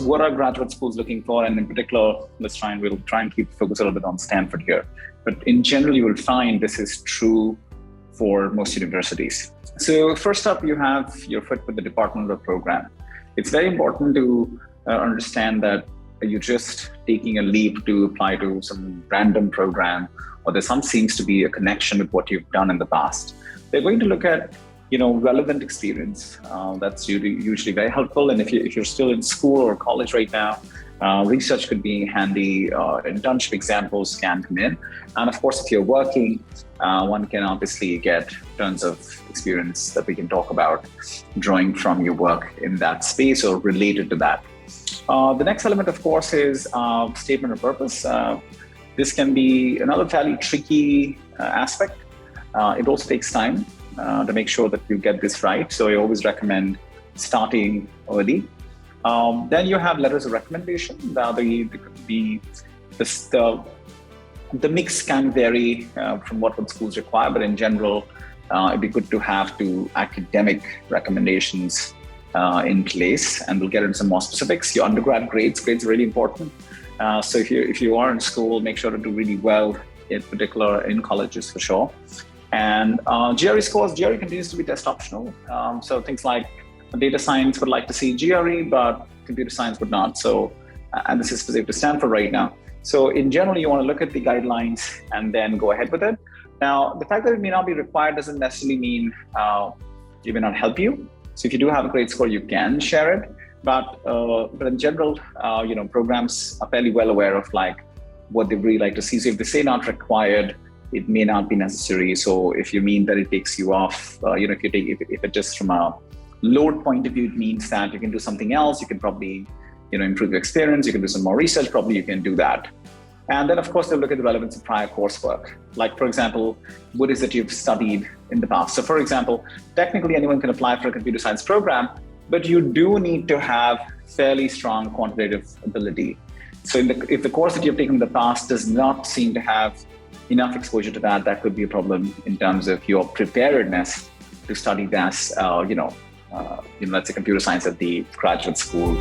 what are graduate schools looking for? And in particular, we'll try and keep focus a little bit on Stanford here. But in general, you will find this is true for most universities. So first up, you have your foot with the department or program. It's very important to understand that you're just taking a leap to apply to some random program, or there seems to be a connection with what you've done in the past. They're going to look at relevant experience. That's usually very helpful. And if you're still in school or college right now, research could be handy. Internship examples can come in. And of course, if you're working, one can obviously get tons of experience that we can talk about drawing from your work in that space or related to that. The next element, of course, is statement of purpose. This can be another fairly tricky aspect. It also takes time to make sure that you get this right. So I always recommend starting early. Then you have letters of recommendation. The mix can vary from what schools require, but in general, it'd be good to have two academic recommendations in place, and we'll get into some more specifics. Your undergrad grades are really important. So if you are in school, make sure to do really well, in particular in colleges for sure. And GRE scores, GRE continues to be test optional. So things like data science would like to see GRE, but computer science would not. So, and this is specific to Stanford right now. So in general, you want to look at the guidelines and then go ahead with it. Now, the fact that it may not be required doesn't necessarily mean it may not help you. So if you do have a great score, you can share it. But in general, programs are fairly well aware of what they really like to see. So if they say not required, it may not be necessary. So if you mean that it takes you off, if it just from a load point of view, it means that you can do something else. You can probably, improve your experience. You can do some more research. Probably you can do that. And then, of course, they'll look at the relevance of prior coursework. Like, for example, what is it you've studied in the past? So, for example, technically anyone can apply for a computer science program, but you do need to have fairly strong quantitative ability. So if the course that you've taken in the past does not seem to have enough exposure to that, that could be a problem in terms of your preparedness to study this, let's say computer science at the graduate school.